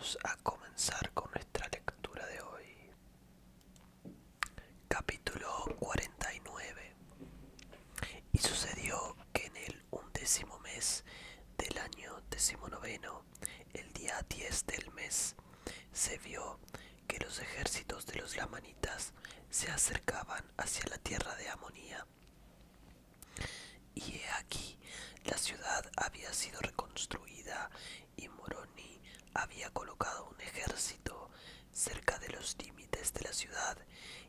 vamos a comenzar con nuestra lectura de hoy. Capítulo 49. Y sucedió que en el 11º mes del año 19, el día 10 del mes, se vio que los ejércitos de los lamanitas se acercaban hacia la tierra de Amonía. Y he aquí, la ciudad había sido reconstruida y Moroni había colocado un ejército cerca de los límites de la ciudad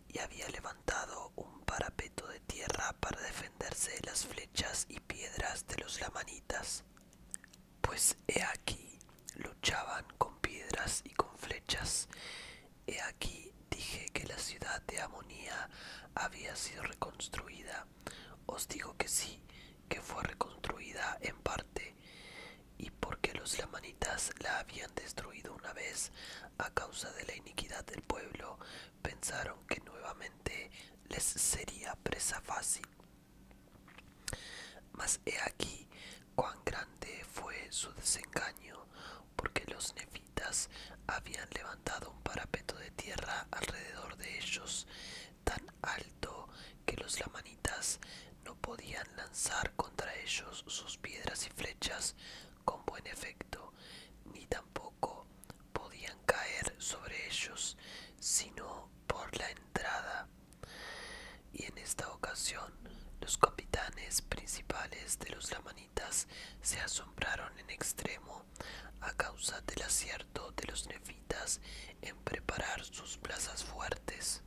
y había levantado un parapeto de tierra para defenderse de las flechas y piedras de los lamanitas. Pues he aquí, luchaban con piedras y con flechas. He aquí, dije que la ciudad de Amonía había sido reconstruida. Os digo que sí, que fue reconstruida en parte, y porque los lamanitas la habían destruido una vez a causa de la iniquidad del pueblo, pensaron que nuevamente les sería presa fácil. Mas he aquí cuán grande fue su desengaño, porque los nefitas habían levantado un parapeto de tierra alrededor de ellos, tan alto que los lamanitas no podían lanzar contra ellos sus piedras y flechas con buen efecto, ni tampoco podían caer sobre ellos, sino por la entrada. Y en esta ocasión los capitanes principales de los lamanitas se asombraron en extremo a causa del acierto de los nefitas en preparar sus plazas fuertes,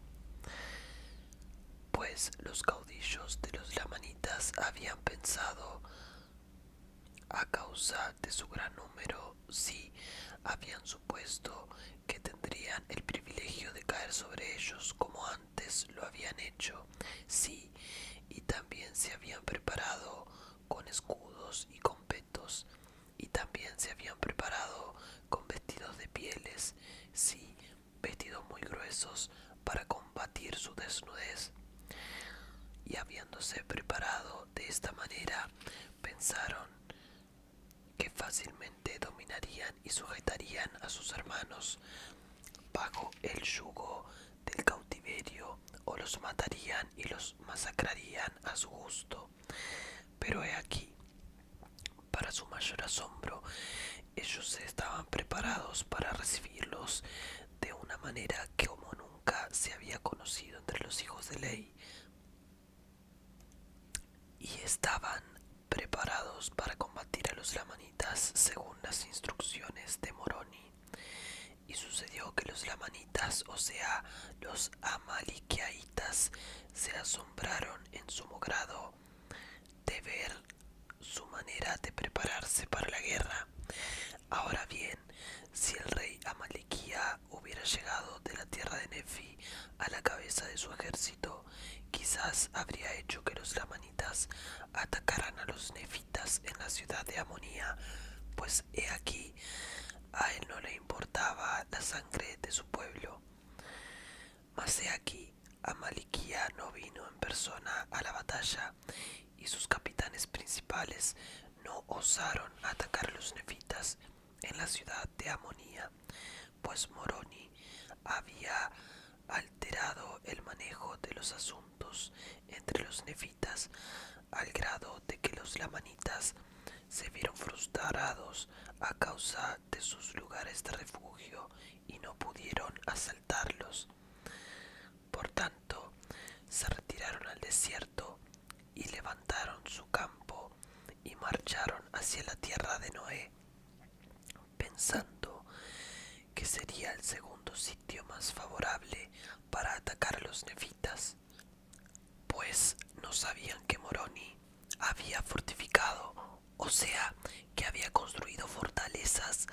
pues los caudillos de los lamanitas habían pensado, a causa de su gran número, sí, habían supuesto que tendrían el privilegio de caer sobre ellos como antes lo habían hecho, sí, y también se habían preparado con escudos y con petos, y también se habían preparado con vestidos de pieles, sí, vestidos muy gruesos para combatir su desnudez. Y habiéndose preparado de esta manera, pensaron que fácilmente dominarían y sujetarían a sus hermanos bajo el yugo del cautiverio, o los matarían y los masacrarían a su gusto. Pero he aquí, para su mayor asombro, ellos estaban preparados para recibirlos de una manera que como nunca se había conocido entre los hijos de ley, y estaban preparados para combatir a los lamanitas según las instrucciones de Moroni. Y sucedió que los lamanitas, o sea, los amaliquiaitas, se asombraron en sumo grado de ver su manera de prepararse para la guerra. Ahora bien, si el rey Amalequía hubiera llegado de la tierra de Nefi a la cabeza de su ejército, quizás habría hecho que los lamanitas atacaran a los nefitas en la ciudad de Amonía, pues he aquí, a él no le importaba la sangre de su pueblo. Mas he aquí, Amalequía no vino en persona a la batalla, y sus capitanes principales no osaron atacar a los nefitas en la ciudad de Amonía, pues Moroni había alterado el manejo de los asuntos entre los nefitas, al grado de que los lamanitas se vieron frustrados a causa de sus lugares de refugio y no pudieron asaltarlos. Por tanto, se retiraron al desierto y levantaron su campo y marcharon hacia la tierra de Noé, pensando que sería el segundo sitio más favorable para atacar a los nefitas, pues no sabían que Moroni había fortificado, o sea, que había construido fortalezas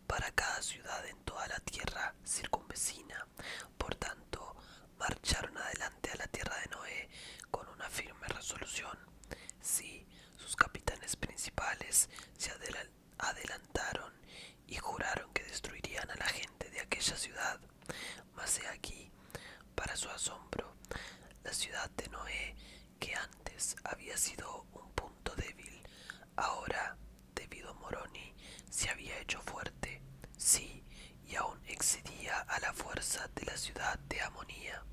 para cada ciudad en toda la tierra circunvecina. Por tanto, marcharon adelante a la tierra de Noé con una firme resolución. Sí, sus capitanes principales se adelantaron y juraron que destruirían a la gente de aquella ciudad. Mas he aquí, para su asombro, la ciudad de Noé, que antes había sido un punto débil, ahora, debido a Moroni, se había hecho fuerte, sí, y y aún excedía a la fuerza de la ciudad de Amonía.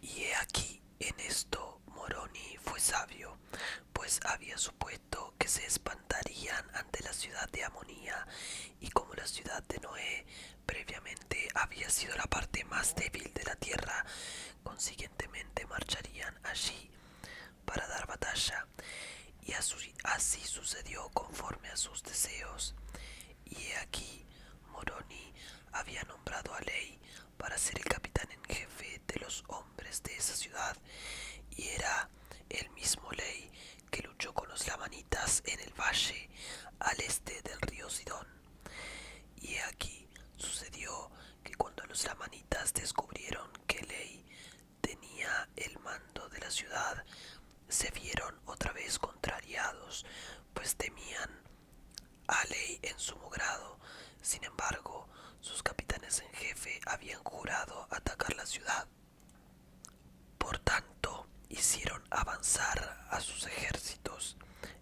Y he aquí, en esto Moroni fue sabio, pues había supuesto que se espantarían ante la ciudad de Amonía, y como la ciudad de Noé previamente había sido la parte más débil de la tierra, consiguientemente marcharían allí para dar batalla, y así sucedió conforme a sus deseos. Y he aquí, Moroni había nombrado a Ley para ser el capitán en jefe de los hombres de esa ciudad, y era el mismo Ley que luchó con los lamanitas en el valle al este del río Sidón. Y he aquí, sucedió que cuando los lamanitas descubrieron que Ley tenía el mando de la ciudad, se vieron otra vez contrariados, pues temían a Ley en sumo grado. Sin embargo, sus capitanes en jefe habían jurado atacar la ciudad. Por tanto, hicieron avanzar a sus ejércitos,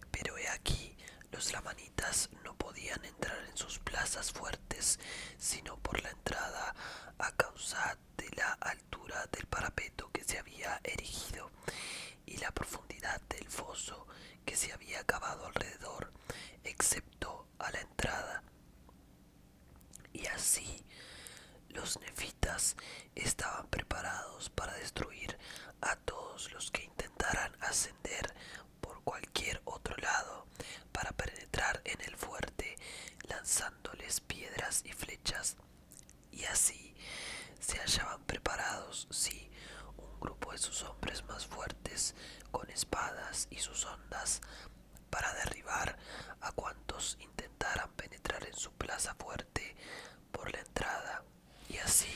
pero he aquí, los lamanitas no podían entrar en sus plazas fuertes, sino por la entrada, a causa de la altura del parapeto que se había erigido y la profundidad del foso que se había cavado alrededor, excepto a la entrada. Y así los nefitas estaban preparados para destruir a todos los que intentaran ascender por cualquier otro lado para penetrar en el fuerte, lanzándoles piedras y flechas. Y así se hallaban preparados, sí, un grupo de sus hombres más fuertes, con espadas y sus hondas, para derribar a cuantos intentaran penetrar en su plaza fuerte por la entrada, y así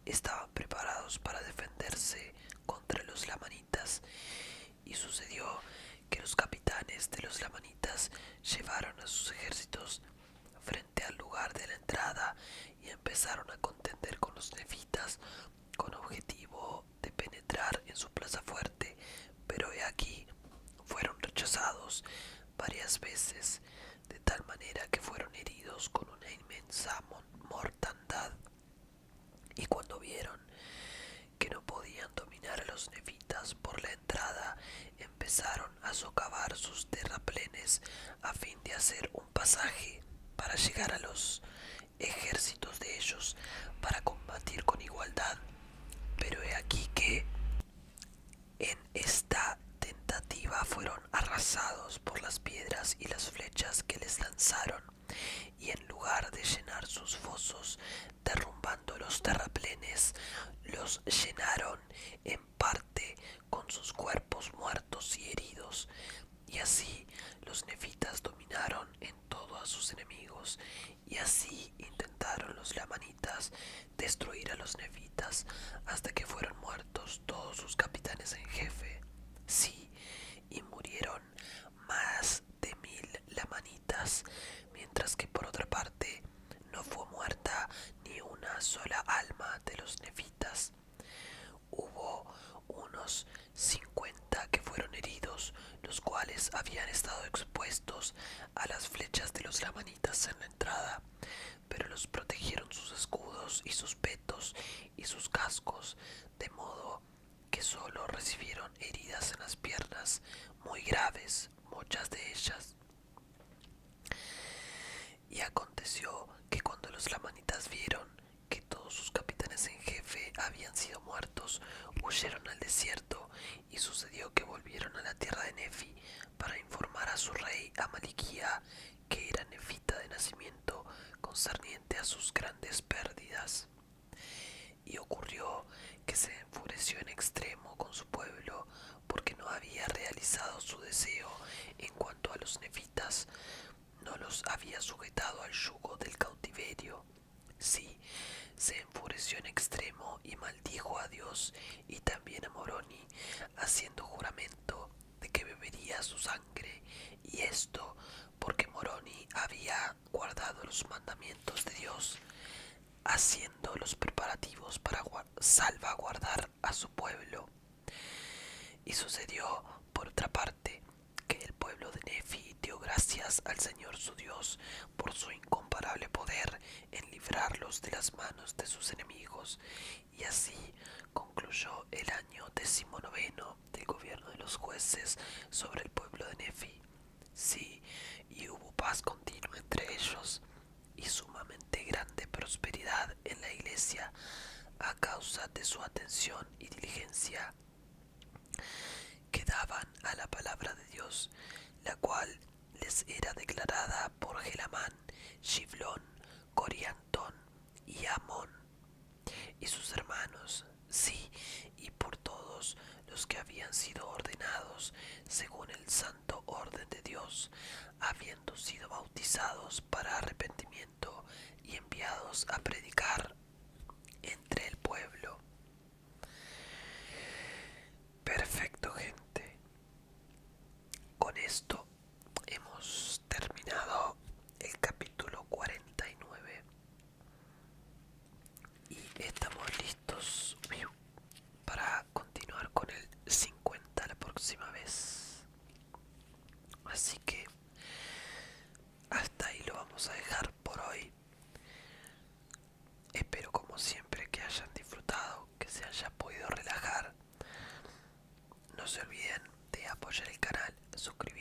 estaban preparados para defenderse contra los lamanitas. Y sucedió que los capitanes de los lamanitas llevaron a sus ejércitos frente al lugar de la entrada y empezaron a contender con los nefitas con objetivo de penetrar en su plaza fuerte, pero he aquí, fueron rechazados varias veces, de tal manera que fueron heridos con una inmensa mortandad. Y cuando vieron que no podían dominar a los nefitas por la entrada, empezaron a socavar sus terraplenes a fin de hacer un pasaje para llegar a los ejércitos de ellos para combatir con igualdad. Pero he aquí que en esta tentativa fueron arrasados por las piedras y las flechas que les lanzaron, y en lugar de llenar sus fosos derrumbando los terraplenes, los llenaron en parte con sus cuerpos muertos y heridos. Y así los nefitas dominaron en todo a sus enemigos, y así intentaron los lamanitas destruir a los nefitas hasta que fueron muertos todos sus capitanes en jefe. Sí, y murieron más de 1000 lamanitas, mientras que por otra parte no fue muerta ni una sola alma de los nefitas. Hubo unos 50 que fueron heridos, los cuales habían estado expuestos a las flechas de los lamanitas en la entrada, pero los protegieron sus escudos y sus petos y sus cascos, de modo que solo recibieron heridas en las piernas muy graves, muchas de ellas. Y aconteció que cuando los lamanitas vieron que todos sus capitanes en jefe habían sido muertos, huyeron al desierto, y sucedió que volvieron a la tierra de Nefi para informar a su rey Amaliquía, que era nefita de nacimiento, concerniente a sus grandes pérdidas. Y ocurrió que se enfureció en extremo con su pueblo, porque no había realizado su deseo en cuanto a los nefitas, no los había sujetado al yugo del cautiverio. Sí, se enfureció en extremo y maldijo a Dios y también a Moroni, haciendo juramento de que bebería su sangre, y esto porque Moroni había guardado los mandamientos de Dios, haciendo los preparativos para salvaguardar a su pueblo. Y sucedió, por otra parte, que el pueblo de Nefi dio gracias al Señor su Dios por su incomparable poder en librarlos de las manos de sus enemigos. Y así concluyó el año 19 del gobierno de los jueces sobre el pueblo de Nefi. Sí, y hubo paz continua entre ellos y sumamente grande prosperidad en la iglesia a causa de su atención y diligencia que daban a la palabra de Dios, la cual les era declarada por Gelamán, Shivlón, Coriantón y Amón y sus hermanos, sí, y por todos los que habían sido ordenados según el santo orden de Dios, habiendo sido bautizados para arrepentimiento y enviados a predicar entre el pueblo. Perfecto, gente. Con esto hemos terminado el capítulo 49 y estamos listos para continuar con el 50 la próxima vez. Así que hasta ahí lo vamos a dejar por hoy. Espero como siempre que hayan disfrutado, que se hayan podido relajar. No se olviden de apoyar el canal, suscribirse